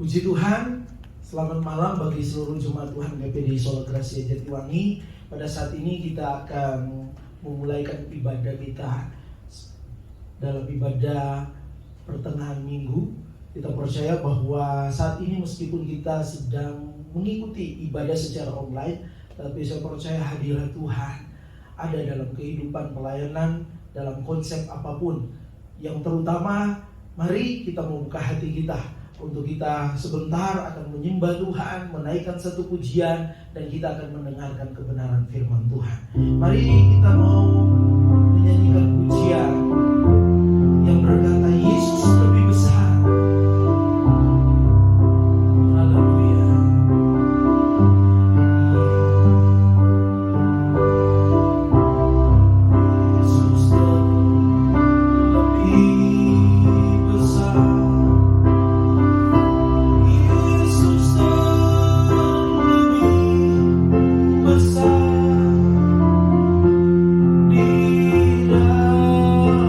Puji Tuhan, selamat malam bagi seluruh jemaat Tuhan GPD Solo Gracia Jatiwangi. Pada saat ini kita akan memulaikan ibadah kita dalam ibadah pertengahan minggu. Kita percaya bahwa saat ini meskipun kita sedang mengikuti ibadah secara online, tapi saya percaya hadirat Tuhan ada dalam kehidupan pelayanan, dalam konsep apapun. Yang terutama, mari kita membuka hati kita untuk kita sebentar akan menyembah Tuhan, menaikkan satu pujian, dan kita akan mendengarkan kebenaran firman Tuhan. Mari kita mau menyanyikan pujian yang berkata Yesus lebih besar. Haleluya. Yesus lebih besar. Besar di dalam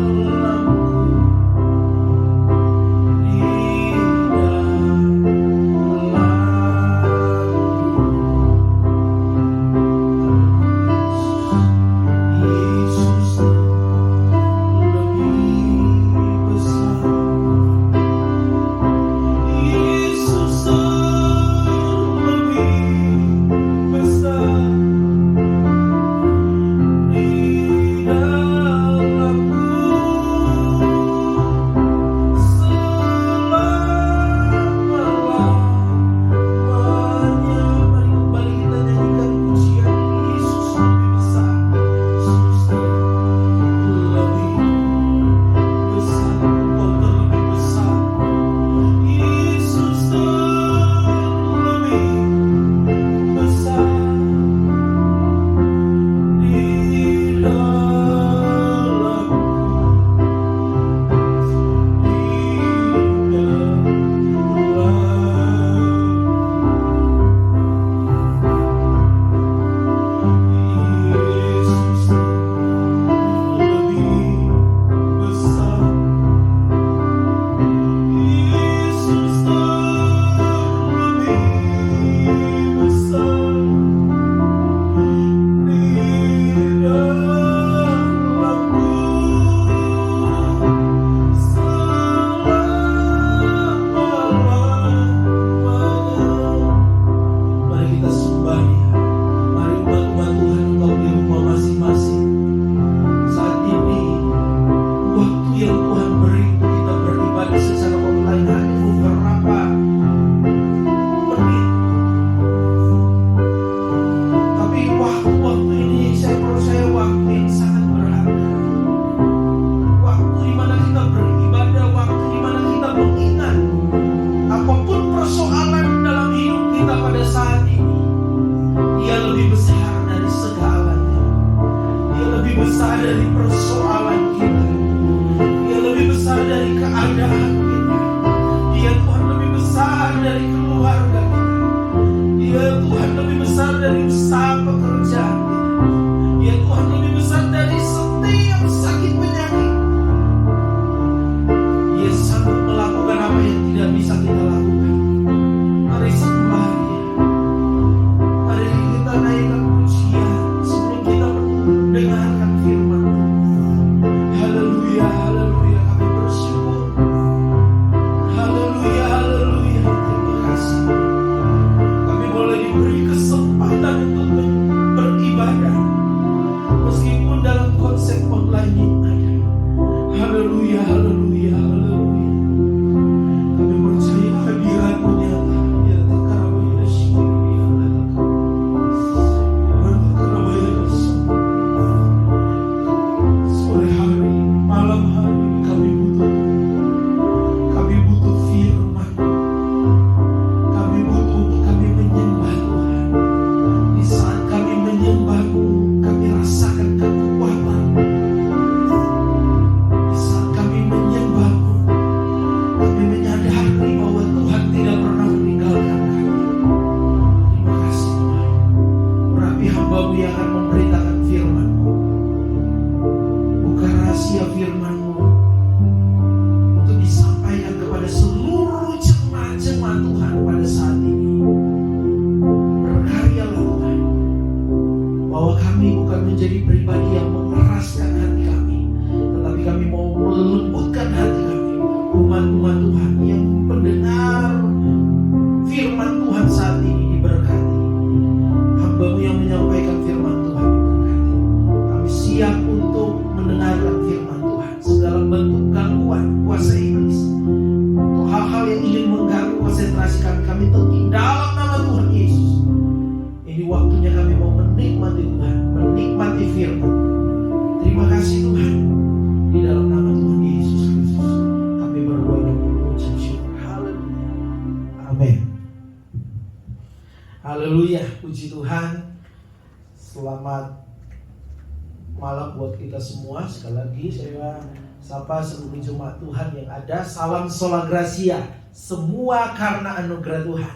yang ingin mengganggu konsentrasi kami terus dalam nama Tuhan Yesus. Ini waktunya kami mau menikmati Tuhan, menikmati firman. Terima kasih Tuhan. Di dalam nama Tuhan Yesus Kristus kami berdoa dan mengucap syukur. Haleluya. Amin. Haleluya. Puji Tuhan. Selamat malam buat kita semua. Sekali lagi saya sapa seluruh jemaat Tuhan yang ada. Salam sola gracia. Semua karena anugerah Tuhan.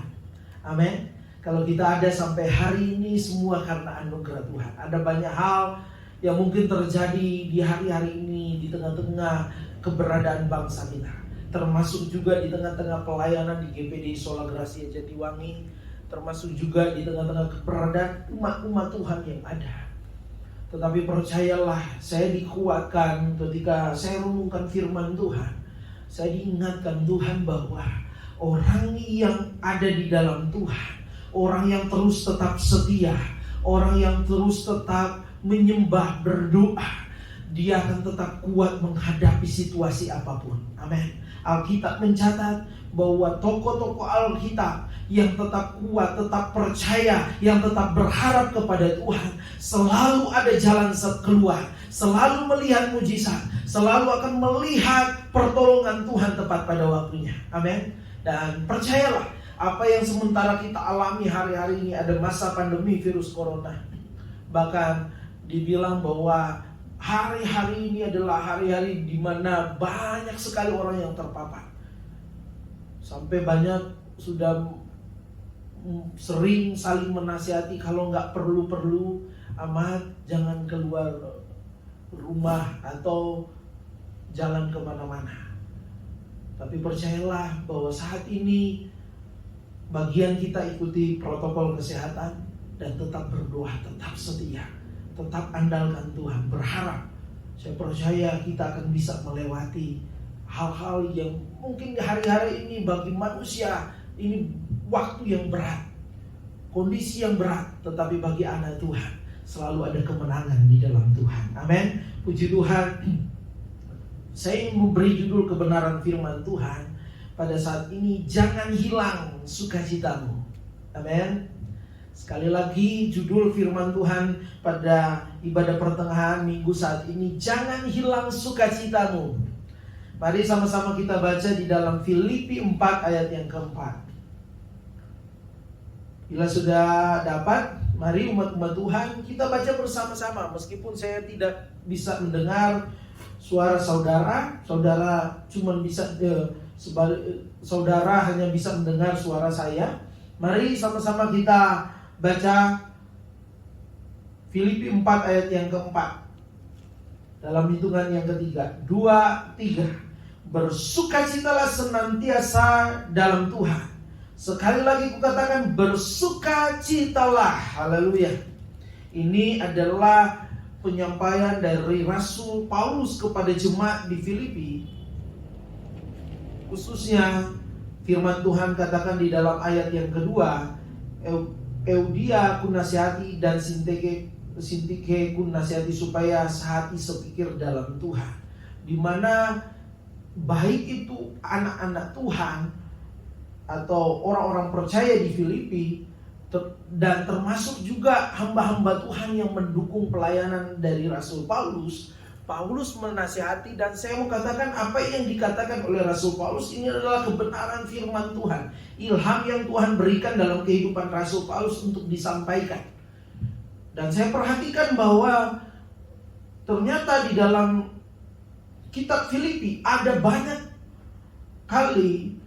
Amin. Kalau kita ada sampai hari ini semua karena anugerah Tuhan. Ada banyak hal yang mungkin terjadi di hari-hari ini di tengah-tengah keberadaan bangsa kita. Termasuk juga di tengah-tengah pelayanan di GPD Sola Gracia Jatiwangi. Termasuk juga di tengah-tengah keberadaan umat-umat Tuhan yang ada. Tetapi percayalah, saya dikuatkan ketika saya renungkan firman Tuhan. Saya diingatkan Tuhan bahwa orang yang ada di dalam Tuhan, orang yang terus tetap setia, orang yang terus tetap menyembah, berdoa, dia akan tetap kuat menghadapi situasi apapun. Amin. Alkitab mencatat bahwa tokoh-tokoh Alkitab yang tetap kuat, tetap percaya, yang tetap berharap kepada Tuhan, selalu ada jalan keluar, selalu melihat mujizat, selalu akan melihat pertolongan Tuhan tepat pada waktunya. Amin. Dan percayalah, apa yang sementara kita alami hari-hari ini ada masa pandemi virus corona. Bahkan dibilang bahwa hari-hari ini adalah hari-hari di mana banyak sekali orang yang terpapar. Sampai banyak sudah sering saling menasihati, kalau nggak perlu-perlu amat jangan keluar rumah atau jalan kemana-mana. Tapi percayalah bahwa saat ini bagian kita ikuti protokol kesehatan dan tetap berdoa, tetap setia, tetap andalkan Tuhan, berharap. Saya percaya kita akan bisa melewati hal-hal yang mungkin di hari-hari ini bagi manusia ini waktu yang berat, kondisi yang berat, tetapi bagi anak Tuhan selalu ada kemenangan di dalam Tuhan. Amin. Puji Tuhan. Saya ingin memberi judul kebenaran firman Tuhan pada saat ini, jangan hilang sukacitamu. Amin. Sekali lagi judul firman Tuhan pada ibadah pertengahan minggu saat ini, jangan hilang sukacitamu. Mari sama-sama kita baca di dalam Filipi 4 ayat yang keempat. Bila sudah dapat, mari umat-umat Tuhan kita baca bersama-sama. Meskipun saya tidak bisa mendengar suara saudara, saudara cuma bisa saudara hanya bisa mendengar suara saya. Mari sama-sama kita baca Filipi 4 ayat yang keempat. Dalam hitungan yang ketiga, 2, 3. Bersukacitalah senantiasa dalam Tuhan. Sekali lagi kukatakan, bersukacitalah. Haleluya. Ini adalah penyampaian dari Rasul Paulus kepada jemaat di Filipi. Khususnya firman Tuhan katakan di dalam ayat yang kedua, Eudia ku nasihati dan Sintike ku nasihati supaya sehati sepikir dalam Tuhan. Di mana baik itu anak-anak Tuhan atau orang-orang percaya di Filipi dan termasuk juga hamba-hamba Tuhan yang mendukung pelayanan dari Rasul Paulus. Paulus menasihati, dan saya mau katakan apa yang dikatakan oleh Rasul Paulus ini adalah kebenaran firman Tuhan, ilham yang Tuhan berikan dalam kehidupan Rasul Paulus untuk disampaikan. Dan saya perhatikan bahwa ternyata di dalam kitab Filipi ada banyak kali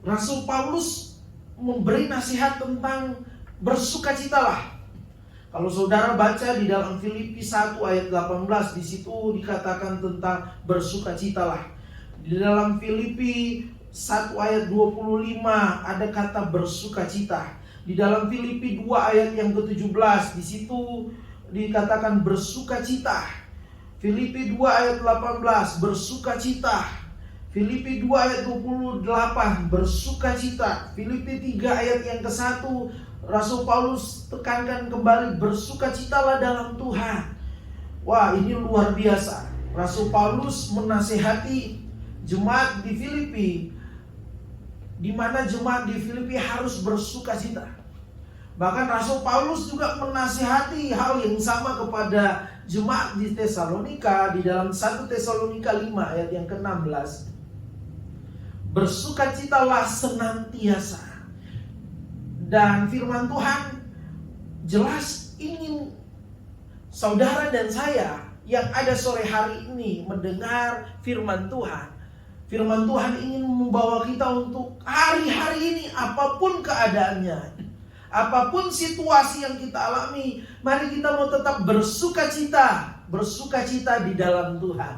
Rasul Paulus memberi nasihat tentang bersukacitalah. Kalau saudara baca di dalam Filipi 1 ayat 18, di situ dikatakan tentang bersukacitalah. Di dalam Filipi 1 ayat 25 ada kata bersukacita. Di dalam Filipi 2 ayat yang ke-17, di situ dikatakan bersukacita. Filipi 2 ayat 18, bersukacita. Filipi 2 ayat 28, bersukacita. Filipi 3 ayat yang ke-1, Rasul Paulus tekankan kembali, bersukacitalah dalam Tuhan. Wah, ini luar biasa. Rasul Paulus menasihati jemaat di Filipi di mana jemaat di Filipi harus bersuka cita. Bahkan Rasul Paulus juga menasihati hal yang sama kepada jemaat di Tesalonika di dalam 1 Tesalonika 5 ayat yang ke-16. Bersukacitalah senantiasa. Dan firman Tuhan jelas ingin saudara dan saya yang ada sore hari ini mendengar firman Tuhan. Firman Tuhan ingin membawa kita untuk hari-hari ini, apapun keadaannya, apapun situasi yang kita alami, mari kita mau tetap bersukacita di dalam Tuhan.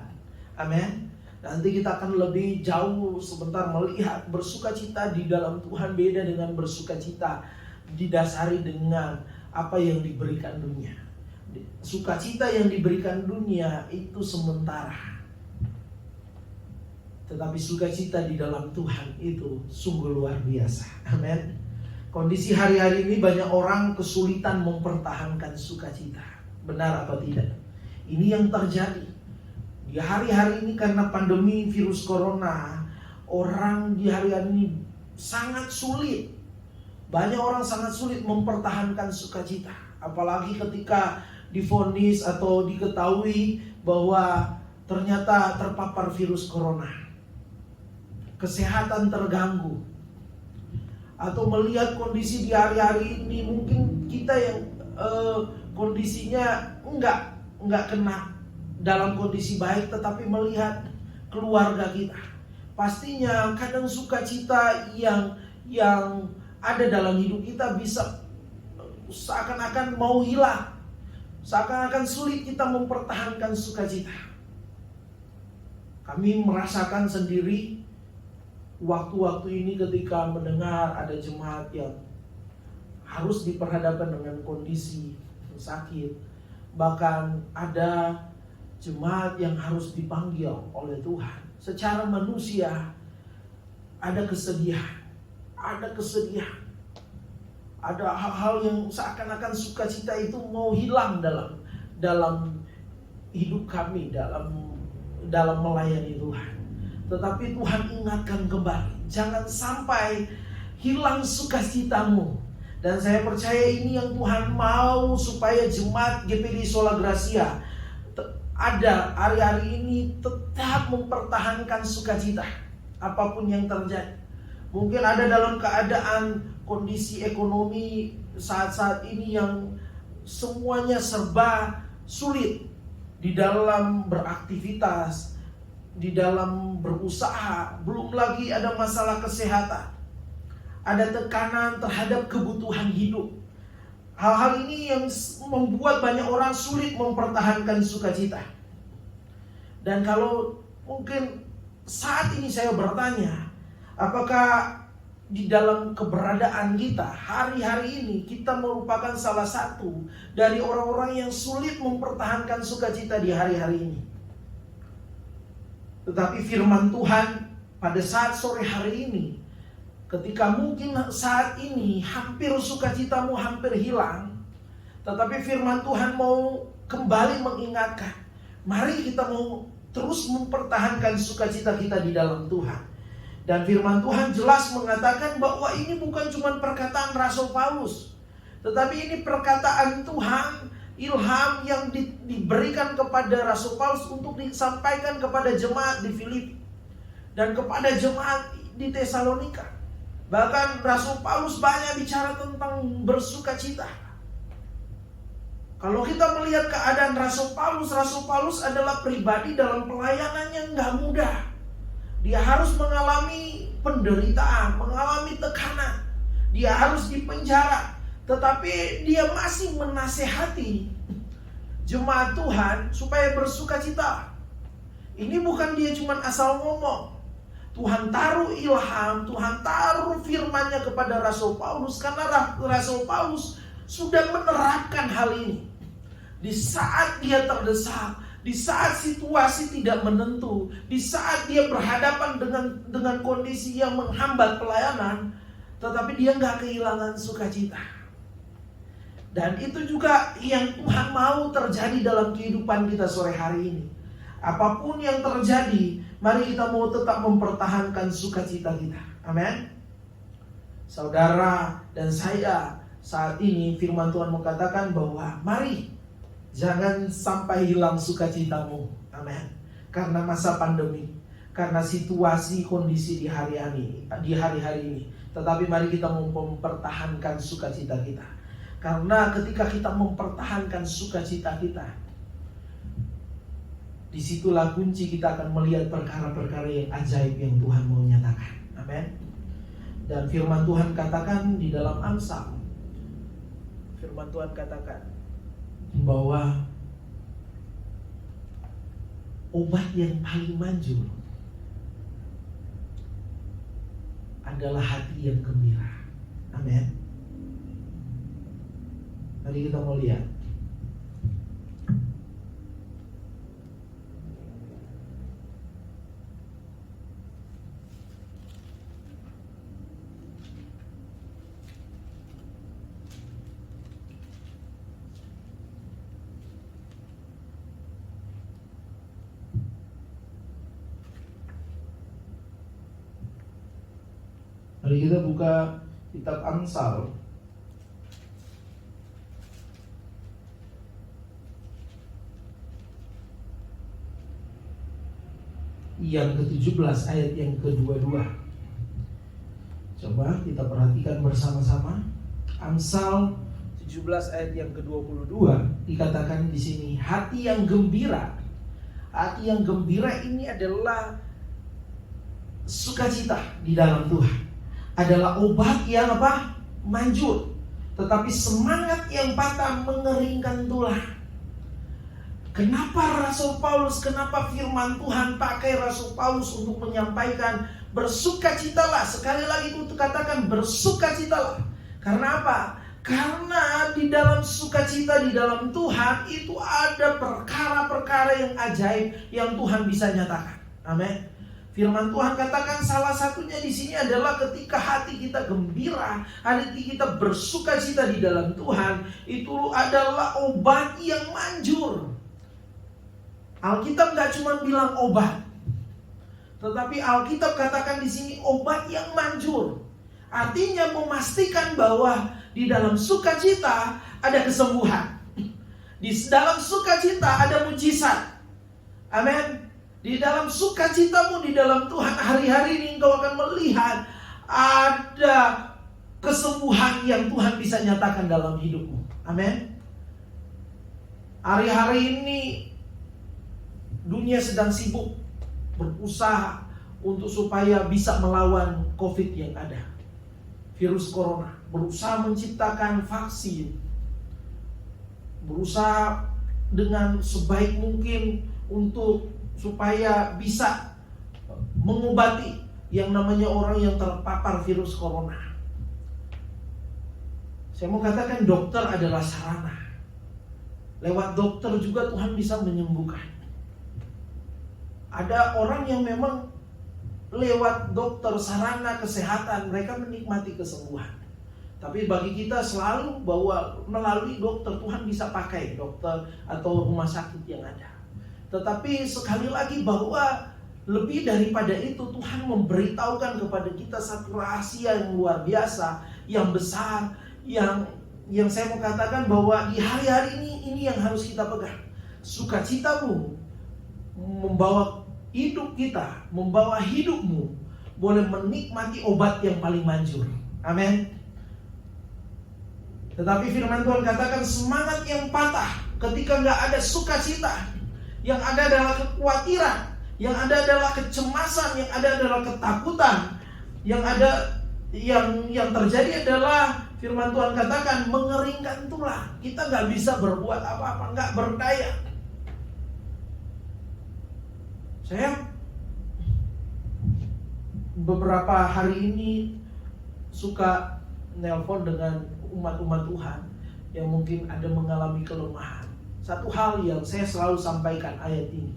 Amin. Nanti kita akan lebih jauh sebentar melihat bersukacita di dalam Tuhan beda dengan bersukacita didasari dengan apa yang diberikan dunia. Sukacita yang diberikan dunia itu sementara. Tetapi sukacita di dalam Tuhan itu sungguh luar biasa. Amin. Kondisi hari-hari ini banyak orang kesulitan mempertahankan sukacita. Benar apa tidak? Ini yang terjadi. Di hari-hari ini karena pandemi virus corona, orang di hari-hari ini sangat sulit. Banyak orang sangat sulit mempertahankan sukacita. Apalagi ketika divonis atau diketahui bahwa ternyata terpapar virus corona. Kesehatan terganggu. Atau melihat kondisi di hari-hari ini, mungkin kita yang kondisinya enggak kena dalam kondisi baik, tetapi melihat keluarga kita. Pastinya kadang sukacita yang ada dalam hidup kita bisa seakan-akan mau hilang. Seakan-akan sulit kita mempertahankan sukacita. Kami merasakan sendiri waktu-waktu ini ketika mendengar ada jemaat yang harus diperhadapkan dengan kondisi sakit. Bahkan ada jemaat yang harus dipanggil oleh Tuhan. Secara manusia ada kesedihan. Ada hal-hal yang seakan-akan sukacita itu mau hilang dalam hidup kami, dalam melayani Tuhan. Tetapi Tuhan ingatkan kembali, jangan sampai hilang sukacitamu. Dan saya percaya ini yang Tuhan mau supaya jemaat GPD Sola Gracia ada hari-hari ini tetap mempertahankan sukacita apapun yang terjadi. Mungkin ada dalam keadaan kondisi ekonomi saat-saat ini yang semuanya serba sulit di dalam beraktivitas, di dalam berusaha, belum lagi ada masalah kesehatan, ada tekanan terhadap kebutuhan hidup. Hal-hal ini yang membuat banyak orang sulit mempertahankan sukacita. Dan kalau mungkin saat ini saya bertanya, apakah di dalam keberadaan kita hari-hari ini kita merupakan salah satu dari orang-orang yang sulit mempertahankan sukacita di hari-hari ini? Tetapi firman Tuhan pada saat sore hari ini, ketika mungkin saat ini hampir sukacitamu hampir hilang, tetapi firman Tuhan mau kembali mengingatkan, mari kita mau terus mempertahankan sukacita kita di dalam Tuhan. Dan firman Tuhan jelas mengatakan bahwa ini bukan cuma perkataan Rasul Paulus, tetapi ini perkataan Tuhan, ilham yang diberikan kepada Rasul Paulus untuk disampaikan kepada jemaat di Filipi dan kepada jemaat di Tesalonika. Bahkan Rasul Paulus banyak bicara tentang bersukacita. Kalau kita melihat keadaan Rasul Paulus adalah pribadi dalam pelayanan yang gak mudah. Dia harus mengalami penderitaan, mengalami tekanan. Dia harus dipenjara. Tetapi dia masih menasehati jemaat Tuhan supaya bersukacita. Ini bukan dia cuma asal ngomong. Tuhan taruh ilham, Tuhan taruh firman-Nya kepada Rasul Paulus, karena Rasul Paulus sudah menerapkan hal ini. Di saat dia terdesak, di saat situasi tidak menentu, di saat dia berhadapan dengan kondisi yang menghambat pelayanan, tetapi dia gak kehilangan sukacita. Dan itu juga yang Tuhan mau terjadi dalam kehidupan kita sore hari ini. Apapun yang terjadi, mari kita mau tetap mempertahankan sukacita kita. Amin. saudara dan saya saat ini firman Tuhan mengatakan bahwa mari jangan sampai hilang sukacitamu. Amin. Karena masa pandemi, karena situasi kondisi di hari-hari ini. Tetapi mari kita mempertahankan sukacita kita. Karena ketika kita mempertahankan sukacita kita, disitulah kunci kita akan melihat perkara-perkara yang ajaib yang Tuhan mau nyatakan. Amin. Dan firman Tuhan katakan di dalam Amsal, firman Tuhan katakan bahwa obat yang paling manjur adalah hati yang gembira. Amin. Mari kita mau lihat. Mari kita buka kitab Amsal yang ke-17 ayat yang ke-22. Coba kita perhatikan bersama-sama. Amsal 17 ayat yang ke-22 dikatakan di sini, hati yang gembira. Hati yang gembira ini adalah sukacita di dalam Tuhan. Adalah obat yang apa? Manjur. Tetapi semangat yang patah mengeringkan tulang. Kenapa Rasul Paulus, kenapa firman Tuhan pakai Rasul Paulus untuk menyampaikan bersukacitalah? Sekali lagi itu katakan bersukacitalah. Karena apa? Karena di dalam sukacita di dalam Tuhan itu ada perkara-perkara yang ajaib yang Tuhan bisa nyatakan. Amin. Firman Tuhan katakan salah satunya di sini adalah ketika hati kita gembira, hati kita bersukacita di dalam Tuhan, itu adalah obat yang manjur. Alkitab gak cuma bilang obat, tetapi Alkitab katakan di sini obat yang manjur. Artinya memastikan bahwa di dalam sukacita ada kesembuhan. Di dalam sukacita ada mujizat. Amin. Di dalam sukacitamu di dalam Tuhan, hari-hari ini engkau akan melihat ada kesembuhan yang Tuhan bisa nyatakan dalam hidupmu. Amin. Hari-hari ini dunia sedang sibuk berusaha untuk supaya bisa melawan COVID yang ada, virus corona. Berusaha menciptakan vaksin, berusaha dengan sebaik mungkin untuk supaya bisa mengobati yang namanya orang yang terpapar virus corona. Saya mau katakan dokter adalah sarana. Lewat dokter juga Tuhan bisa menyembuhkan. Ada orang yang memang lewat dokter, sarana kesehatan, mereka menikmati kesembuhan. Tapi bagi kita selalu bahwa melalui dokter Tuhan bisa pakai dokter atau rumah sakit yang ada. Tetapi sekali lagi bahwa lebih daripada itu Tuhan memberitahukan kepada kita satu rahasia yang luar biasa, yang besar, yang saya mau katakan bahwa di hari-hari ini yang harus kita pegang. Sukacitamu membawa hidup kita, membawa hidupmu boleh menikmati obat yang paling manjur. Amin. Tetapi firman Tuhan katakan semangat yang patah ketika gak ada sukacita, yang ada adalah kekhawatiran, yang ada adalah kecemasan, yang ada adalah ketakutan, yang ada yang terjadi adalah firman Tuhan katakan mengeringkan tulang. Kita gak bisa berbuat apa-apa, gak berdaya. Saya beberapa hari ini suka nelpon dengan umat-umat Tuhan yang mungkin ada mengalami kelemahan. Satu hal yang saya selalu sampaikan ayat ini,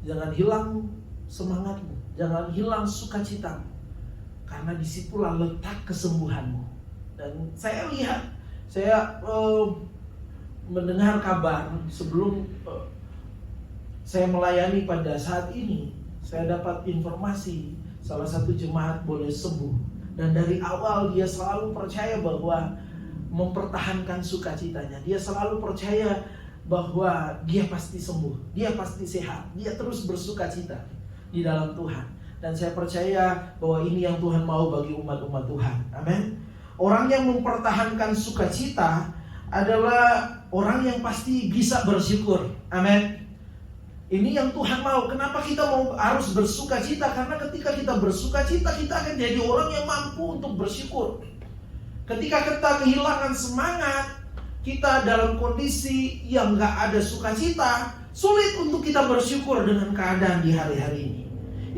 jangan hilang semangatmu, jangan hilang sukacitamu, karena disitulah letak kesembuhanmu. Dan saya lihat, saya mendengar kabar sebelum saya melayani pada saat ini, saya dapat informasi salah satu jemaat boleh sembuh Dan dari awal dia selalu percaya bahwa mempertahankan sukacitanya. Dia selalu percaya bahwa dia pasti sembuh, dia pasti sehat, dia terus bersukacita di dalam Tuhan. Dan saya percaya bahwa ini yang Tuhan mau bagi umat-umat Tuhan. Amin. Orang yang mempertahankan sukacita adalah orang yang pasti bisa bersyukur. Amin. Ini yang Tuhan mau. Kenapa kita mau harus bersukacita? Karena ketika kita bersukacita, kita akan jadi orang yang mampu untuk bersyukur. Ketika kita kehilangan semangat, kita dalam kondisi yang gak ada sukacita, sulit untuk kita bersyukur dengan keadaan di hari-hari ini.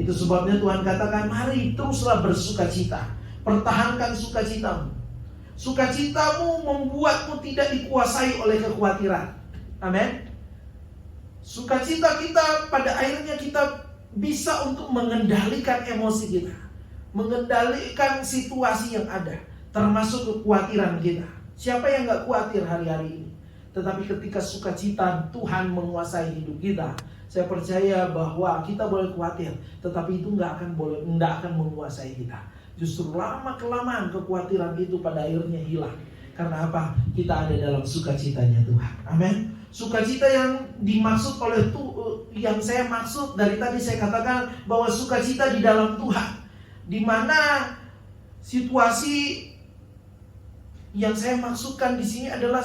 Itu sebabnya Tuhan katakan, mari teruslah bersukacita. Pertahankan sukacitamu. Sukacitamu membuatmu tidak dikuasai oleh kekhawatiran. Amin. Sukacita kita pada akhirnya kita bisa untuk mengendalikan emosi kita, mengendalikan situasi yang ada, termasuk kekhawatiran kita. Siapa yang gak khawatir hari-hari ini? Tetapi ketika sukacita Tuhan menguasai hidup kita, saya percaya bahwa kita boleh khawatir, tetapi itu gak akan menguasai kita. Justru lama-kelamaan kekhawatiran itu pada akhirnya hilang. Karena apa? Kita ada dalam sukacitanya Tuhan. Amin. Sukacita yang dimaksud oleh yang saya maksud dari tadi saya katakan bahwa sukacita di dalam Tuhan, di mana situasi yang saya maksudkan di sini adalah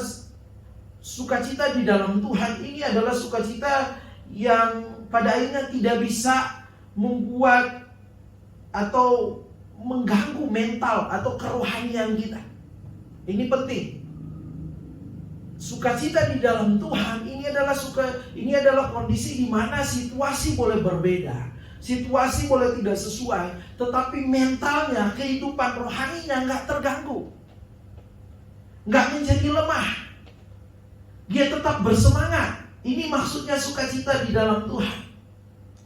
sukacita di dalam Tuhan. Ini adalah sukacita yang pada akhirnya tidak bisa membuat atau mengganggu mental atau kerohanian kita. Ini penting. Sukacita di dalam Tuhan ini adalah kondisi di mana situasi boleh berbeda, situasi boleh tidak sesuai, tetapi mentalnya, kehidupan rohaninya nggak terganggu, nggak menjadi lemah. Dia tetap bersemangat. Ini maksudnya sukacita di dalam Tuhan.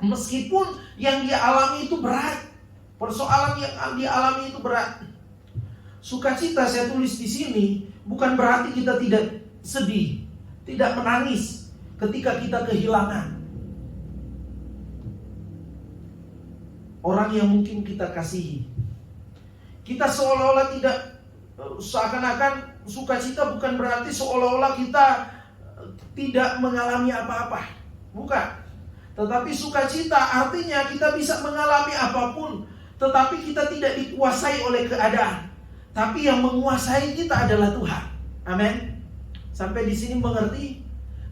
Meskipun yang dia alami itu berat, persoalan yang dia alami itu berat. Sukacita saya tulis di sini bukan berarti kita tidak sedih, tidak menangis ketika kita kehilangan orang yang mungkin kita kasihi. Kita seolah-olah tidak, seakan-akan sukacita bukan berarti seolah-olah kita tidak mengalami apa-apa. Bukan. Tetapi sukacita artinya kita bisa mengalami apapun, tetapi kita tidak dikuasai oleh keadaan. Tapi yang menguasai kita adalah Tuhan. Amin. Sampai di sini mengerti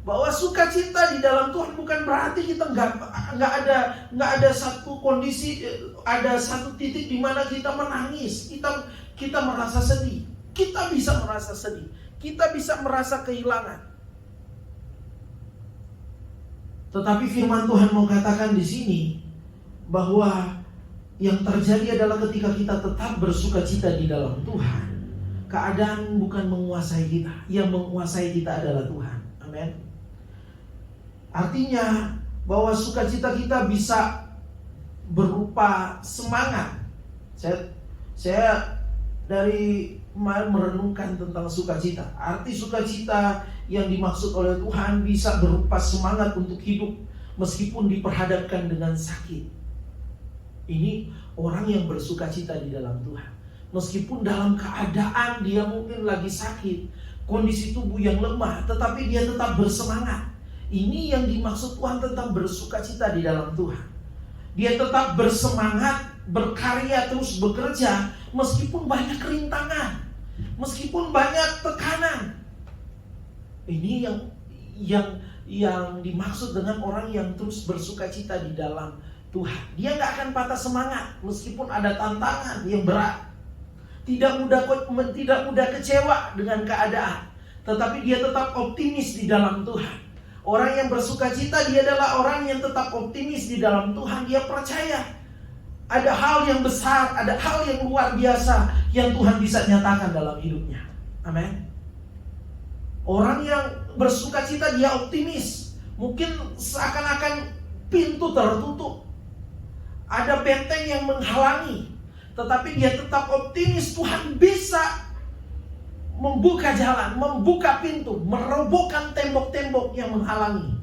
bahwa sukacita di dalam Tuhan bukan berarti kita nggak ada satu kondisi, ada satu titik di mana kita menangis, kita merasa sedih. Kita bisa merasa sedih, kita bisa merasa kehilangan. Tetapi firman Tuhan mau katakan di sini bahwa yang terjadi adalah ketika kita tetap bersukacita di dalam Tuhan, keadaan bukan menguasai kita, yang menguasai kita adalah Tuhan. Amin. Artinya bahwa sukacita kita bisa berupa semangat. Saya dari kemarin merenungkan tentang sukacita. Arti sukacita yang dimaksud oleh Tuhan bisa berupa semangat untuk hidup meskipun diperhadapkan dengan sakit. Ini orang yang bersukacita di dalam Tuhan. Meskipun dalam keadaan dia mungkin lagi sakit, kondisi tubuh yang lemah, tetapi dia tetap bersemangat. Ini yang dimaksud Tuhan tentang bersukacita di dalam Tuhan. Dia tetap bersemangat, berkarya, terus bekerja, meskipun banyak rintangan, meskipun banyak tekanan. Ini yang dimaksud dengan orang yang terus bersukacita di dalam Tuhan. Dia gak akan patah semangat meskipun ada tantangan yang berat. Tidak mudah kecewa dengan keadaan, tetapi dia tetap optimis di dalam Tuhan. Orang yang bersukacita, dia adalah orang yang tetap optimis di dalam Tuhan. Dia percaya ada hal yang besar, ada hal yang luar biasa yang Tuhan bisa nyatakan dalam hidupnya. Amin. Orang yang bersukacita, dia optimis. Mungkin seakan-akan pintu tertutup, ada benteng yang menghalangi, tetapi dia tetap optimis Tuhan bisa membuka jalan, membuka pintu, merobohkan tembok-tembok yang menghalangi,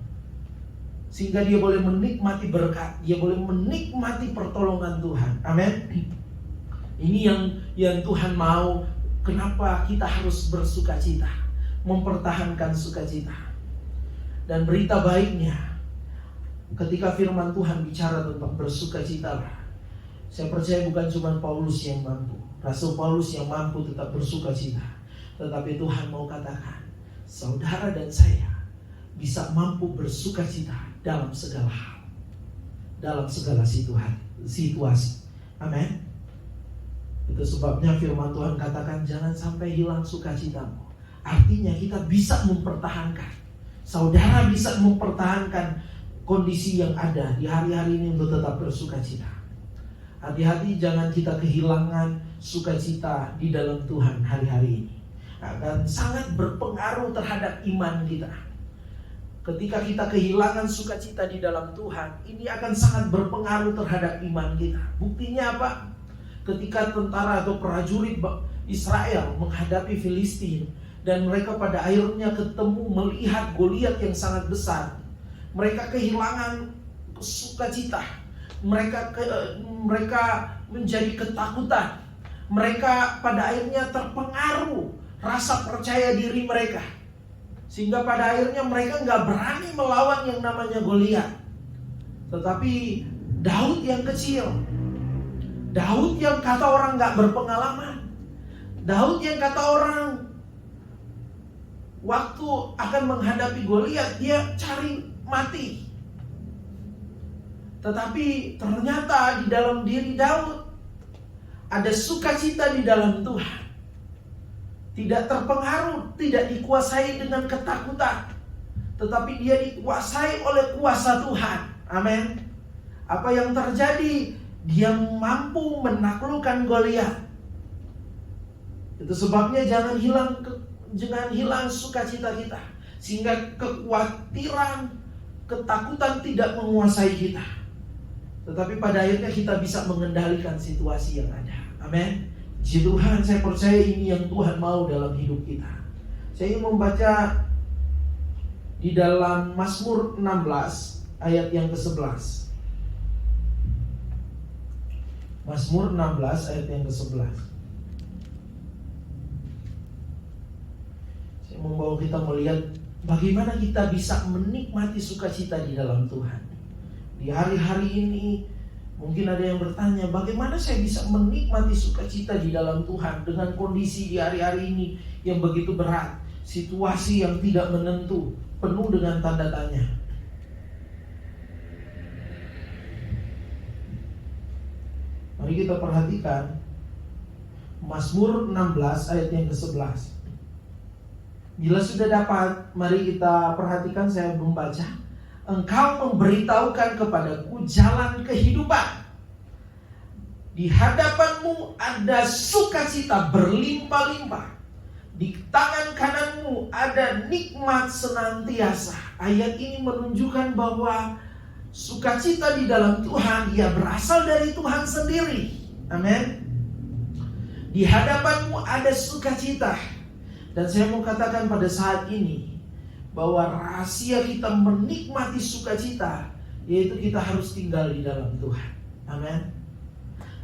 sehingga dia boleh menikmati berkat, dia boleh menikmati pertolongan Tuhan. Amin. Ini yang Tuhan mau. Kenapa kita harus bersukacita, mempertahankan sukacita. Dan berita baiknya, ketika firman Tuhan bicara tentang bersukacitalah, saya percaya bukan cuma Paulus yang mampu, Rasul Paulus yang mampu tetap bersukacita, tetapi Tuhan mau katakan, saudara dan saya bisa mampu bersukacita dalam segala hal, dalam segala situasi. Amin. Itu sebabnya firman Tuhan katakan, jangan sampai hilang sukacitamu. Artinya kita bisa mempertahankan, saudara bisa mempertahankan kondisi yang ada di hari-hari ini untuk tetap bersukacita. Hati-hati jangan kita kehilangan sukacita di dalam Tuhan hari-hari ini. Akan sangat berpengaruh terhadap iman kita. Ketika kita kehilangan sukacita di dalam Tuhan, ini akan sangat berpengaruh terhadap iman kita. Buktinya apa? Ketika tentara atau prajurit Israel menghadapi Filistin, dan mereka pada akhirnya ketemu melihat Goliat yang sangat besar, mereka kehilangan sukacita. Mereka menjadi ketakutan. Mereka pada akhirnya terpengaruh rasa percaya diri mereka, sehingga pada akhirnya mereka nggak berani melawan yang namanya Goliat. Tetapi Daud yang kecil, Daud yang kata orang nggak berpengalaman, Daud yang kata orang waktu akan menghadapi Goliat dia cari mati. Tetapi ternyata di dalam diri Daud ada sukacita di dalam Tuhan. Tidak terpengaruh, tidak dikuasai dengan ketakutan, tetapi dia dikuasai oleh kuasa Tuhan. Amin. Apa yang terjadi? Dia mampu menaklukkan Goliat. Itu sebabnya jangan hilang sukacita kita, sehingga kekhawatiran, ketakutan tidak menguasai kita. Tetapi pada akhirnya kita bisa mengendalikan situasi yang ada. Amin. Puji Tuhan, saya percaya ini yang Tuhan mau dalam hidup kita. Saya ingin membaca di dalam Mazmur 16 ayat yang ke-11. Mazmur 16 ayat yang ke-11. Saya membawa kita melihat bagaimana kita bisa menikmati sukacita di dalam Tuhan. Di hari-hari ini mungkin ada yang bertanya, bagaimana saya bisa menikmati sukacita di dalam Tuhan dengan kondisi di hari-hari ini yang begitu berat, situasi yang tidak menentu, penuh dengan tanda tanya. Mari kita perhatikan Mazmur 16 ayat yang ke-11. Bila sudah dapat, mari kita perhatikan, saya membaca. Engkau memberitahukan kepadaku jalan kehidupan. Di hadapanmu ada sukacita berlimpah-limpah. Di tangan kananmu ada nikmat senantiasa. Ayat ini menunjukkan bahwa sukacita di dalam Tuhan, ia berasal dari Tuhan sendiri. Amin. Di hadapanmu ada sukacita. Dan saya mau katakan pada saat ini bahwa rahasia kita menikmati sukacita, yaitu kita harus tinggal di dalam Tuhan. Amin.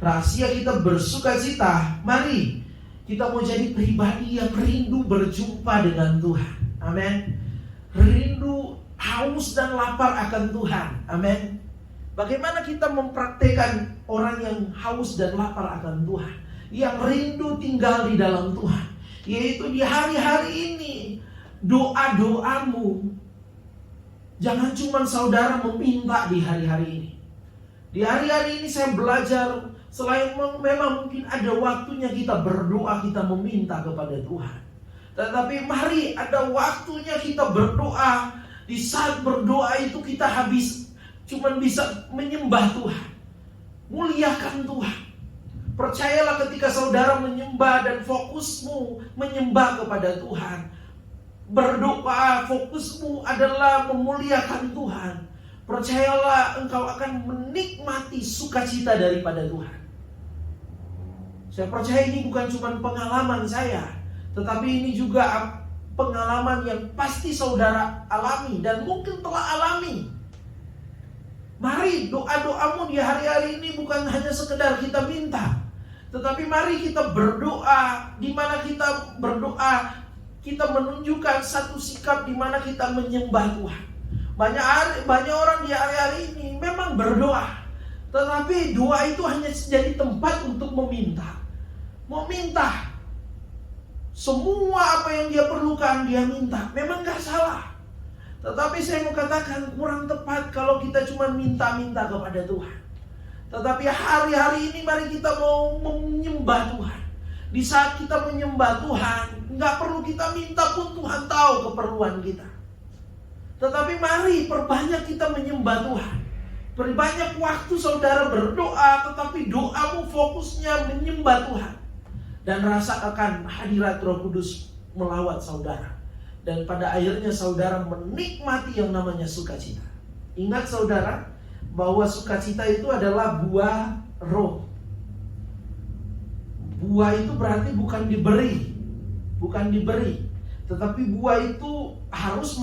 Rahasia kita bersukacita, mari kita mau jadi pribadi yang rindu berjumpa dengan Tuhan. Amin. Rindu, haus dan lapar akan Tuhan. Amin. Bagaimana kita mempraktekkan orang yang haus dan lapar akan Tuhan, yang rindu tinggal di dalam Tuhan, yaitu di hari-hari ini doa-doamu jangan cuma saudara meminta di hari-hari ini. Di hari-hari ini saya belajar, selain memang mungkin ada waktunya kita berdoa, kita meminta kepada Tuhan, tetapi mari ada waktunya kita berdoa. Di saat berdoa itu kita cuma bisa menyembah Tuhan, muliakan Tuhan. Percayalah ketika saudara menyembah dan fokusmu menyembah kepada Tuhan, berdoa fokusmu adalah memuliakan Tuhan, percayalah engkau akan menikmati sukacita daripada Tuhan. Saya percaya ini bukan cuma pengalaman saya, tetapi ini juga pengalaman yang pasti saudara alami dan mungkin telah alami. Mari doa-doamu di hari-hari ini bukan hanya sekedar kita minta, Tetapi mari kita berdoa. Di mana kita berdoa, kita menunjukkan satu sikap di mana kita menyembah Tuhan. Banyak orang di hari-hari ini memang berdoa, tetapi doa itu hanya jadi tempat untuk meminta. Semua apa yang dia perlukan dia minta. Memang gak salah. Tetapi saya mau katakan kurang tepat kalau kita cuma minta-minta kepada Tuhan. Tetapi hari-hari ini mari kita mau menyembah Tuhan. Di saat kita menyembah Tuhan, gak perlu kita minta pun Tuhan tahu keperluan kita. Tetapi mari perbanyak kita menyembah Tuhan. Perbanyak waktu saudara berdoa, tetapi doamu fokusnya menyembah Tuhan. Dan rasakan hadirat Roh Kudus melawat saudara. Dan pada akhirnya saudara menikmati yang namanya sukacita. Ingat saudara, bahwa sukacita itu adalah buah roh. Buah itu berarti bukan diberi. Tetapi buah itu harus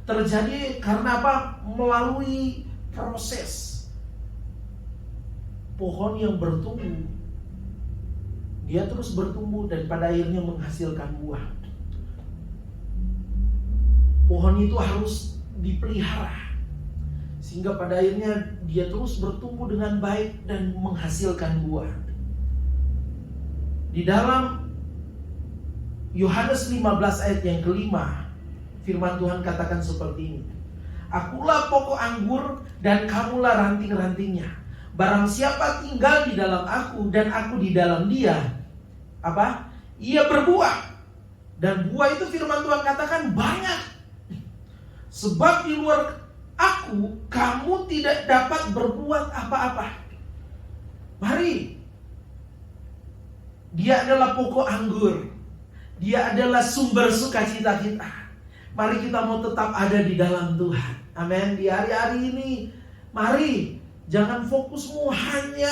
terjadi karena apa? Melalui proses. Pohon yang bertumbuh, dia terus bertumbuh dan pada akhirnya menghasilkan buah. Pohon itu harus dipelihara sehingga pada akhirnya dia terus bertumbuh dengan baik dan menghasilkan buah. Di dalam Yohanes 15 ayat yang kelima, firman Tuhan katakan seperti ini. Akulah pokok anggur dan kamulah ranting-rantingnya. Barang siapa tinggal di dalam aku dan aku di dalam dia, ia berbuah. Dan buah itu firman Tuhan katakan banyak. Sebab di luar aku, kamu tidak dapat berbuat apa-apa. Mari. Dia adalah pokok anggur. Dia adalah sumber sukacita kita. Mari kita mau tetap ada di dalam Tuhan. Amin. Di hari-hari ini, mari. Jangan fokusmu hanya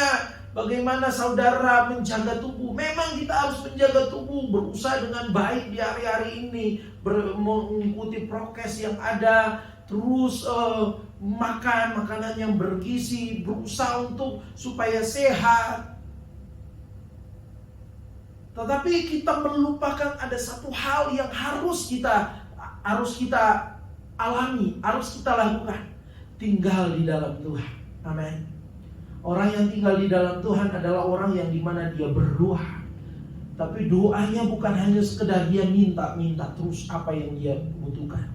bagaimana saudara menjaga tubuh. Memang kita harus menjaga tubuh, berusaha dengan baik di hari-hari ini, mengikuti prokes yang ada, terus makan makanan yang bergizi, berusaha untuk supaya sehat. Tetapi kita melupakan ada satu hal yang harus kita alami, harus kita lakukan. Tinggal di dalam Tuhan. Amin. Orang yang tinggal di dalam Tuhan adalah orang yang dimana dia berdoa. Tapi doanya bukan hanya sekedar dia minta terus apa yang dia butuhkan.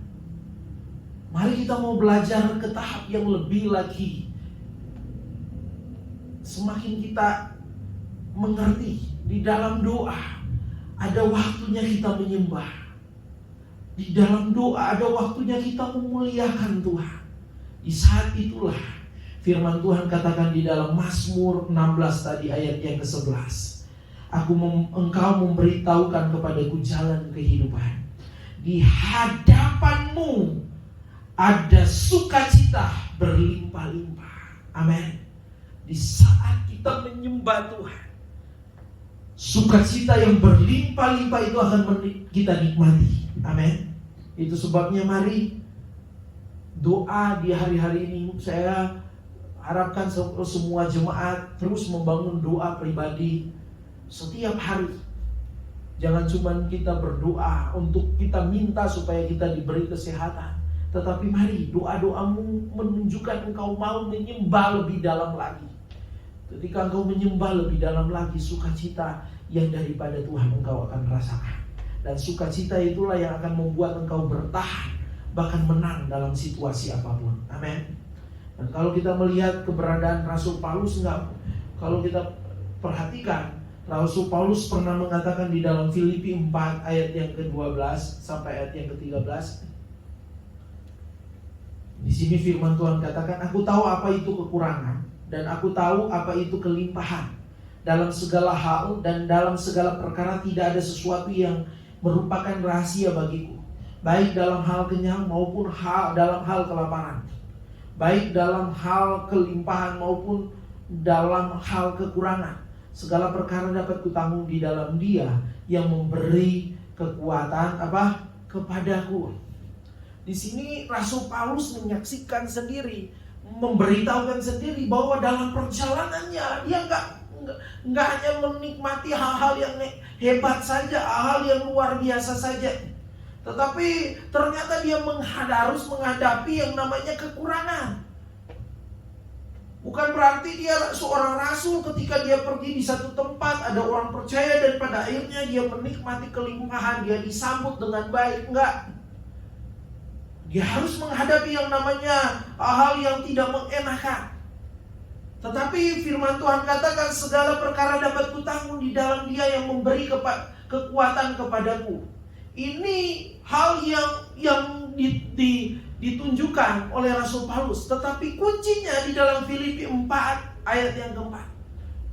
Mari kita mau belajar ke tahap yang lebih lagi. Semakin kita mengerti di dalam doa ada waktunya kita menyembah. Di dalam doa ada waktunya kita memuliakan Tuhan. Di saat itulah firman Tuhan katakan di dalam Mazmur 16 tadi ayat yang ke-11. Engkau memberitahukan kepadaku jalan kehidupan. Di hadapanmu ada sukacita berlimpah-limpah. Amin. Di saat kita menyembah Tuhan, sukacita yang berlimpah-limpah itu akan kita nikmati. Amin. Itu sebabnya mari doa di hari-hari ini saya harapkan semua jemaat terus membangun doa pribadi setiap hari. Jangan cuma kita berdoa untuk kita minta supaya kita diberi kesehatan, tetapi mari doa-doamu menunjukkan engkau mau menyembah lebih dalam lagi. Ketika engkau menyembah lebih dalam lagi, sukacita yang daripada Tuhan engkau akan rasakan. Dan sukacita itulah yang akan membuat engkau bertahan, bahkan menang dalam situasi apapun. Amin. Dan kalau kita melihat keberadaan Rasul Paulus, kalau kita perhatikan, Rasul Paulus pernah mengatakan di dalam Filipi 4 ayat yang ke-12 sampai ayat yang ke-13. Di sini firman Tuhan katakan, aku tahu apa itu kekurangan dan aku tahu apa itu kelimpahan. Dalam segala hal dan dalam segala perkara tidak ada sesuatu yang merupakan rahasia bagiku, baik dalam hal kenyang maupun dalam hal kelaparan, baik dalam hal kelimpahan maupun dalam hal kekurangan. Segala perkara dapat kutanggung di dalam Dia yang memberi kekuatan kepadaku. Di sini Rasul Paulus menyaksikan sendiri, memberitahukan sendiri bahwa dalam perjalanannya dia nggak hanya menikmati hal-hal yang hebat saja, hal yang luar biasa saja, tetapi ternyata dia harus menghadapi yang namanya kekurangan. Bukan berarti dia seorang rasul ketika dia pergi di satu tempat, ada orang percaya dan pada akhirnya dia menikmati kelimpahan, dia disambut dengan baik. Enggak. Dia harus menghadapi yang namanya hal yang tidak mengenakan. Tetapi firman Tuhan katakan segala perkara dapat kutanggung di dalam Dia yang memberi kekuatan kepadaku. Ini hal yang ditunjukkan oleh Rasul Paulus. Tetapi kuncinya di dalam Filipi 4 ayat yang keempat.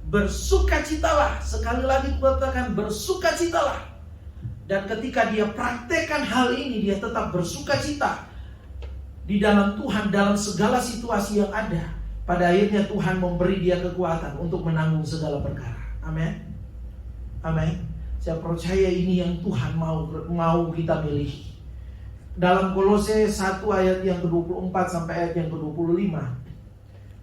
Bersukacitalah. Sekali lagi katakan bersukacitalah. Dan ketika dia praktekkan hal ini, dia tetap bersukacita di dalam Tuhan dalam segala situasi yang ada. Pada akhirnya Tuhan memberi dia kekuatan untuk menanggung segala perkara. Amin. Amin. Saya percaya ini yang Tuhan mau kita miliki. Dalam Kolose 1 ayat yang ke-24 sampai ayat yang ke-25,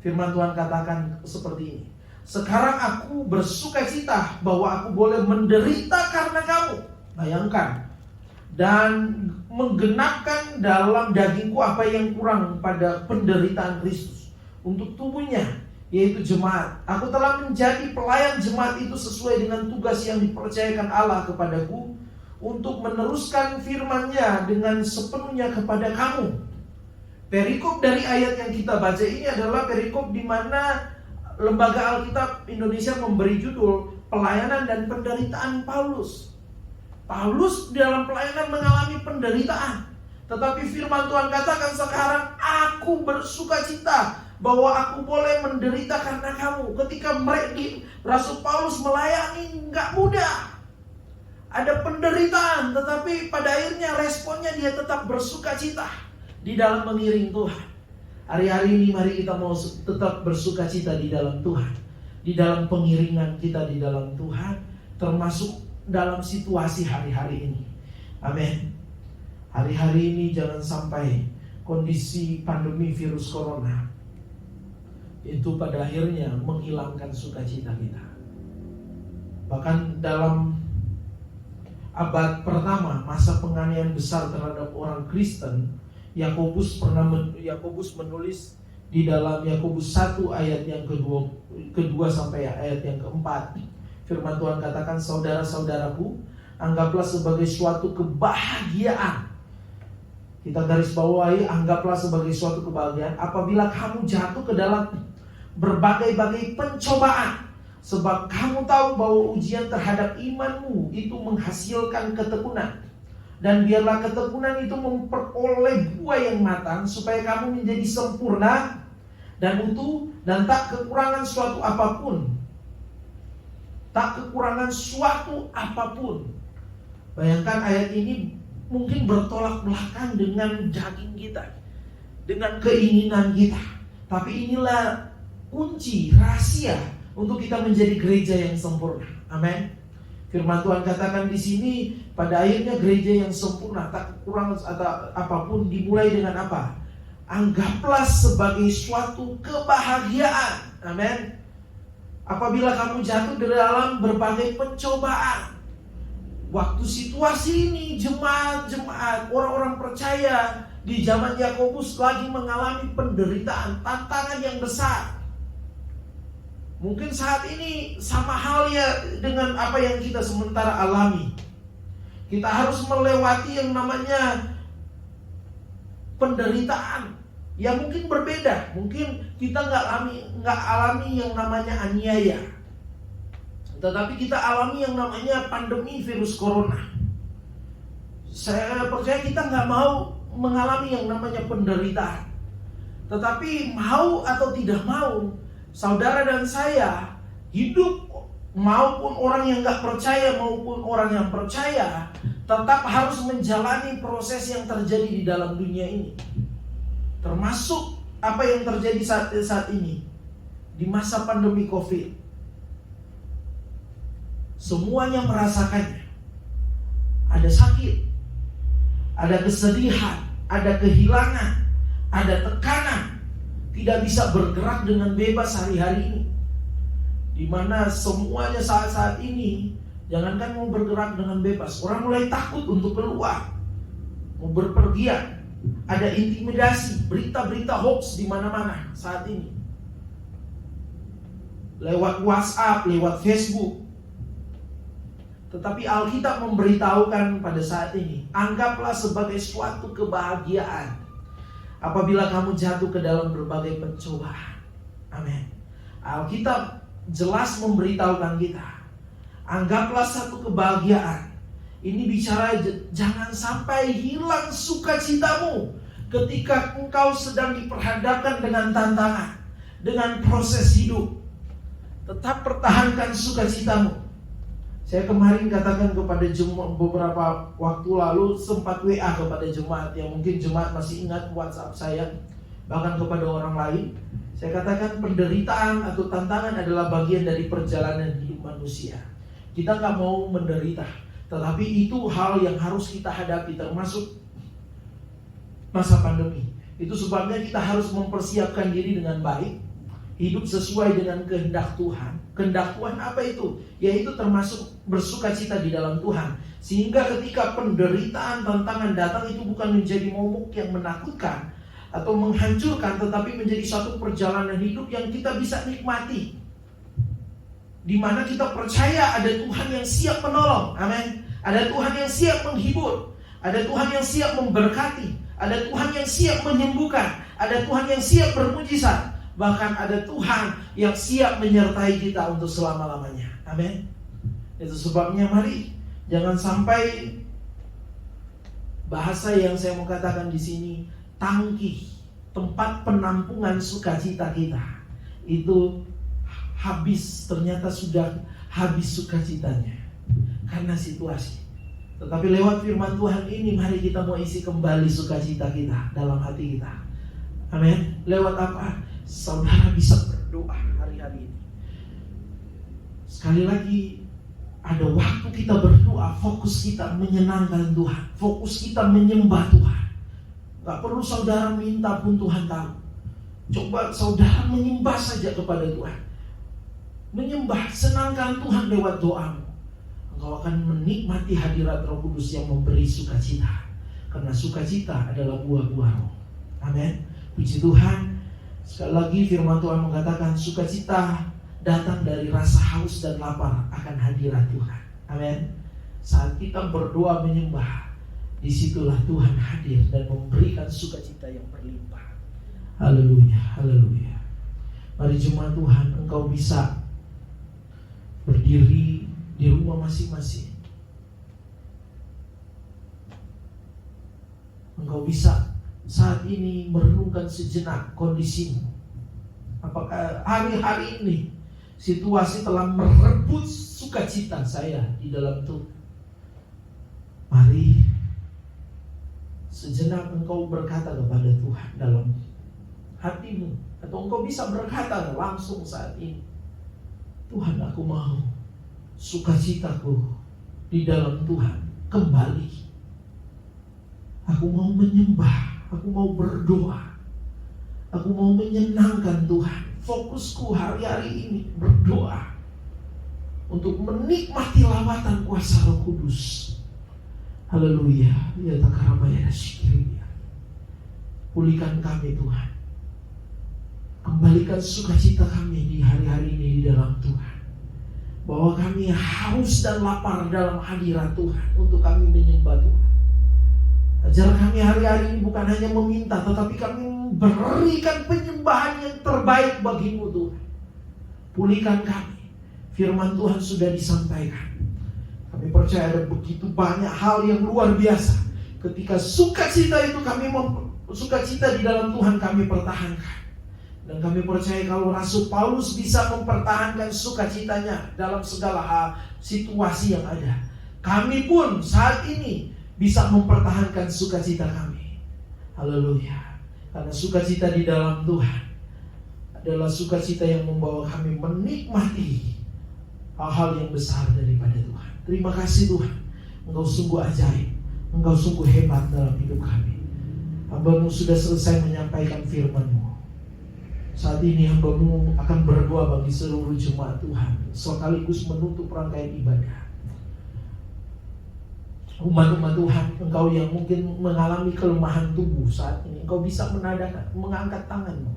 firman Tuhan katakan seperti ini. Sekarang aku bersukacita bahwa aku boleh menderita karena kamu. Bayangkan. Dan menggenapkan dalam dagingku apa yang kurang pada penderitaan Kristus untuk tubuhnya, yaitu jemaat. Aku telah menjadi pelayan jemaat itu sesuai dengan tugas yang dipercayakan Allah kepadaku untuk meneruskan firman-Nya dengan sepenuhnya kepada kamu. Perikop dari ayat yang kita baca ini adalah perikop di mana Lembaga Alkitab Indonesia memberi judul Pelayanan dan Penderitaan Paulus. Paulus dalam pelayanan mengalami penderitaan, tetapi firman Tuhan katakan sekarang aku bersukacita bahwa aku boleh menderita karena kamu. Ketika Rasul Paulus melayani nggak mudah, ada penderitaan, tetapi pada akhirnya responnya dia tetap bersukacita di dalam mengiring Tuhan. Hari-hari ini mari kita mau tetap bersukacita di dalam Tuhan, di dalam pengiringan kita di dalam Tuhan, termasuk dalam situasi hari-hari ini. Amin. Hari-hari ini jangan sampai kondisi pandemi virus corona itu pada akhirnya menghilangkan sukacita kita. Bahkan dalam abad pertama, masa penganiayaan besar terhadap orang Kristen, Yakobus menulis di dalam Yakobus 1 ayat yang kedua sampai ayat yang keempat. Firman Tuhan katakan, saudara-saudaraku, anggaplah sebagai suatu kebahagiaan. Kita garis bawahi, anggaplah sebagai suatu kebahagiaan apabila kamu jatuh ke dalam berbagai-bagai pencobaan. Sebab kamu tahu bahwa ujian terhadap imanmu itu menghasilkan ketekunan. Dan biarlah ketekunan itu memperoleh buah yang matang, supaya kamu menjadi sempurna dan utuh dan tak kekurangan suatu apapun. Tak kekurangan suatu apapun. Bayangkan ayat ini mungkin bertolak belakang dengan daging kita, dengan keinginan kita. Tapi inilah kunci, rahasia untuk kita menjadi gereja yang sempurna. Amin. Firman Tuhan katakan di sini, pada akhirnya gereja yang sempurna, tak kekurangan atau apapun, dimulai dengan apa? Anggaplah sebagai suatu kebahagiaan. Amin. Apabila kamu jatuh di dalam berbagai pencobaan. Waktu situasi ini jemaat-jemaat, orang-orang percaya di zaman Yakobus lagi mengalami penderitaan, tantangan yang besar. Mungkin saat ini sama halnya dengan apa yang kita sementara alami. Kita harus melewati yang namanya penderitaan. Ya mungkin berbeda, mungkin kita nggak alami yang namanya aniaya, tetapi kita alami yang namanya pandemi virus corona. Saya percaya kita nggak mau mengalami yang namanya penderitaan, tetapi mau atau tidak mau, saudara dan saya hidup, maupun orang yang nggak percaya maupun orang yang percaya, tetap harus menjalani proses yang terjadi di dalam dunia ini. Termasuk apa yang terjadi saat ini di masa pandemi COVID. Semuanya merasakannya. Ada sakit, ada kesedihan, ada kehilangan, ada tekanan. Tidak bisa bergerak dengan bebas hari-hari ini. di mana semuanya saat-saat ini, jangankan mau bergerak dengan bebas, orang mulai takut untuk keluar, mau berpergian. Ada intimidasi, berita-berita hoax di mana-mana saat ini. Lewat WhatsApp, lewat Facebook. Tetapi Alkitab memberitahukan pada saat ini, anggaplah sebagai suatu kebahagiaan apabila kamu jatuh ke dalam berbagai pencobaan. Amin. Alkitab jelas memberitahukan kita, anggaplah satu kebahagiaan. Ini bicara jangan sampai hilang sukacitamu ketika engkau sedang diperhadapkan dengan tantangan, dengan proses hidup. Tetap pertahankan sukacitamu. Saya kemarin katakan kepada jemaat, beberapa waktu lalu sempat WA kepada jemaat, yang mungkin jemaat masih ingat WhatsApp saya, bahkan kepada orang lain. Saya katakan penderitaan atau tantangan adalah bagian dari perjalanan hidup manusia. Kita gak mau menderita, tetapi itu hal yang harus kita hadapi, termasuk masa pandemi. Itu sebabnya kita harus mempersiapkan diri dengan baik, hidup sesuai dengan kehendak Tuhan. Kehendak Tuhan apa itu? Yaitu termasuk bersukacita di dalam Tuhan. Sehingga ketika penderitaan, tantangan datang, itu bukan menjadi momok yang menakutkan atau menghancurkan, tetapi menjadi suatu perjalanan hidup yang kita bisa nikmati, di mana kita percaya ada Tuhan yang siap menolong. Amin. Ada Tuhan yang siap menghibur, ada Tuhan yang siap memberkati, ada Tuhan yang siap menyembuhkan, ada Tuhan yang siap bermujizat, bahkan ada Tuhan yang siap menyertai kita untuk selama-lamanya. Amin. Itu sebabnya mari jangan sampai bahasa yang saya mau katakan di sini, tangki, tempat penampungan sukacita kita itu habis, ternyata sudah habis sukacitanya karena situasi. Tetapi lewat firman Tuhan ini, mari kita mau isi kembali sukacita kita dalam hati kita. Amin. Lewat apa? Saudara bisa berdoa hari-hari ini. Sekali lagi, ada waktu kita berdoa, fokus kita menyenangkan Tuhan, fokus kita menyembah Tuhan. Gak perlu saudara minta pun Tuhan tahu. Coba saudara menyembah saja kepada Tuhan. Menyembah, senangkan Tuhan lewat doamu. Engkau akan menikmati hadirat Roh Kudus yang memberi sukacita. Karena sukacita adalah buah-buah roh. Amin. Puji Tuhan. Sekali lagi firman Tuhan mengatakan sukacita datang dari rasa haus dan lapar akan hadirat Tuhan. Amin. Saat kita berdoa menyembah, disitulah Tuhan hadir dan memberikan sukacita yang berlimpah. Haleluya, haleluya. Mari jemaat Tuhan, engkau bisa berdiri di rumah masing-masing. Engkau bisa saat ini merenungkan sejenak kondisimu. Apakah hari-hari ini situasi telah merebut sukacita saya di dalam Tuhan? Mari sejenak engkau berkata kepada Tuhan dalam hatimu, atau engkau bisa berkata langsung saat ini, Tuhan, aku mau sukacitaku di dalam Tuhan kembali. Aku mau menyembah, aku mau berdoa, aku mau menyenangkan Tuhan. Fokusku hari-hari ini berdoa untuk menikmati lawatan kuasa Roh Kudus. Haleluya. Ya takarabaya syikiriya. Pulihkan kami Tuhan. Kembalikan sukacita kami di hari-hari ini di dalam Tuhan. Bahwa kami haus dan lapar dalam hadirat Tuhan untuk kami menyembah Tuhan. Ajar kami hari-hari ini bukan hanya meminta, tetapi kami berikan penyembahan yang terbaik bagimu Tuhan. Pulihkan kami. Firman Tuhan sudah disampaikan. Kami percaya ada begitu banyak hal yang luar biasa. Ketika sukacita itu sukacita di dalam Tuhan kami pertahankan. Dan kami percaya kalau Rasul Paulus bisa mempertahankan sukacitanya dalam segala hal situasi yang ada, kami pun saat ini bisa mempertahankan sukacita kami. Haleluya. Karena sukacita di dalam Tuhan adalah sukacita yang membawa kami menikmati hal-hal yang besar daripada Tuhan. Terima kasih Tuhan, Engkau sungguh ajaib, Engkau sungguh hebat dalam hidup kami. Hamba-Mu sudah selesai menyampaikan firman-Mu. Saat ini hamba-Mu akan berdoa bagi seluruh jemaat Tuhan, sekaligus menutup rangkaian ibadah. Umat-umat Tuhan, Engkau yang mungkin mengalami kelemahan tubuh saat ini, Engkau bisa mengangkat tangan-Mu.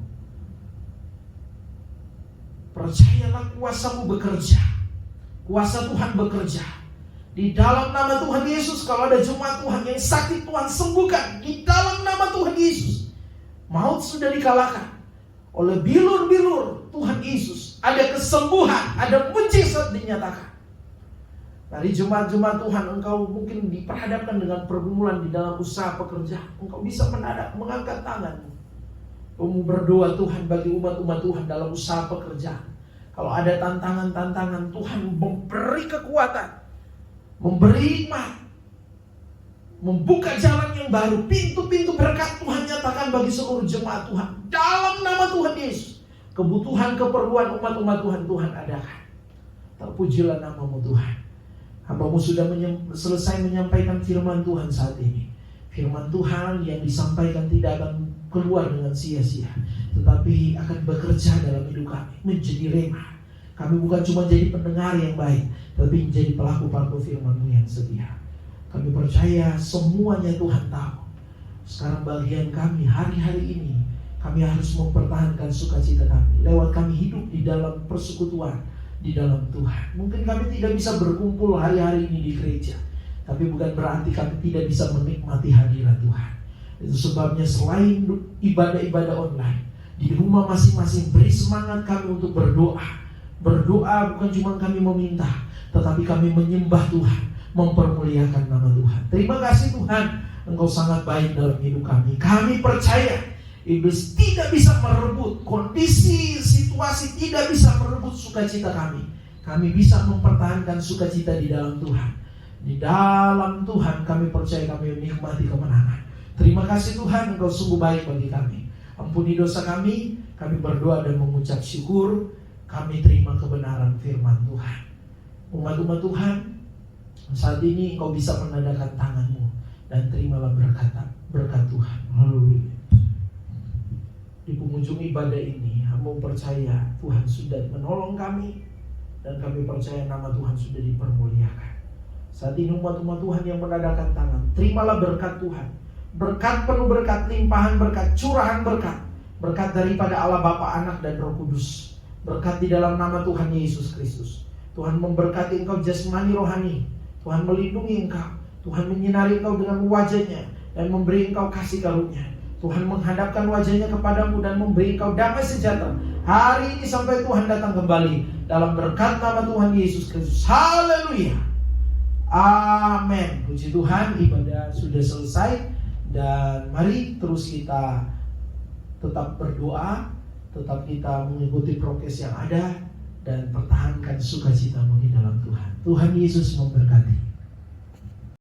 Percayalah kuasa-Mu bekerja. Kuasa Tuhan bekerja. Di dalam nama Tuhan Yesus, kalau ada jemaat Tuhan yang sakit, Tuhan sembuhkan. Di dalam nama Tuhan Yesus. Maut sudah dikalahkan oleh bilur-bilur Tuhan Yesus. Ada kesembuhan, ada mujizat dinyatakan. Dari jemaat-jemaat Tuhan, engkau mungkin diperhadapkan dengan pergumulan di dalam usaha pekerjaan. Engkau bisa mengangkat tanganmu. Kamu berdoa Tuhan bagi umat-umat Tuhan dalam usaha pekerjaan. Kalau ada tantangan-tantangan, Tuhan memberi kekuatan, memberi hikmat, membuka jalan yang baru. Pintu-pintu berkat Tuhan nyatakan bagi seluruh jemaat Tuhan. Dalam nama Tuhan Yesus. Kebutuhan, keperluan umat-umat Tuhan, Tuhan adakan. Terpujilah nama-Mu Tuhan. Hamba-Mu sudah selesai menyampaikan firman Tuhan saat ini. Firman Tuhan yang disampaikan tidak akan keluar dengan sia-sia, tetapi akan bekerja dalam hidup kami, menjadi rema. Kami bukan cuma jadi pendengar yang baik, tapi menjadi pelaku-pelaku firman-Mu yang setia. Kami percaya semuanya Tuhan tahu. Sekarang bagian kami hari-hari ini, kami harus mempertahankan sukacita kami lewat kami hidup di dalam persekutuan, di dalam Tuhan. Mungkin kami tidak bisa berkumpul hari-hari ini di gereja, tapi bukan berarti kami tidak bisa menikmati hadirat Tuhan. Itu sebabnya selain ibadah-ibadah online, di rumah masing-masing beri semangat kami untuk berdoa. Berdoa bukan cuma kami meminta, tetapi kami menyembah Tuhan, mempermuliakan nama Tuhan. Terima kasih Tuhan, Engkau sangat baik dalam hidup kami. Kami percaya iblis tidak bisa merebut, kondisi, situasi tidak bisa merebut sukacita kami. Kami bisa mempertahankan sukacita di dalam Tuhan. Di dalam Tuhan kami percaya kami menikmati kemenangan. Terima kasih Tuhan, Engkau sungguh baik bagi kami. Ampuni dosa kami berdoa dan mengucap syukur. Kami terima kebenaran firman Tuhan. Umat-umat Tuhan, saat ini Engkau bisa menandakan tangan-Mu dan terimalah berkat Tuhan. Haleluya. Di penghujung ibadah ini, hamba percaya Tuhan sudah menolong kami dan kami percaya nama Tuhan sudah dipermuliakan. Saat ini umat-umat Tuhan yang menandakan tangan, terimalah berkat Tuhan. Berkat penuh berkat, limpahan berkat, curahan berkat. Berkat daripada Allah Bapa, Anak dan Roh Kudus. Berkat di dalam nama Tuhan Yesus Kristus. Tuhan memberkati engkau jasmani rohani. Tuhan melindungi engkau. Tuhan menyinari engkau dengan wajahnya dan memberi engkau kasih karunia. Tuhan menghadapkan wajahnya kepadamu dan memberi engkau damai sejahtera hari ini sampai Tuhan datang kembali. Dalam berkat nama Tuhan Yesus Kristus. Haleluya. Amin. Puji Tuhan, ibadah sudah selesai. Dan mari terus kita tetap berdoa, tetap kita mengikuti prokes yang ada, dan pertahankan sukacitamu di dalam Tuhan. Tuhan Yesus memberkati.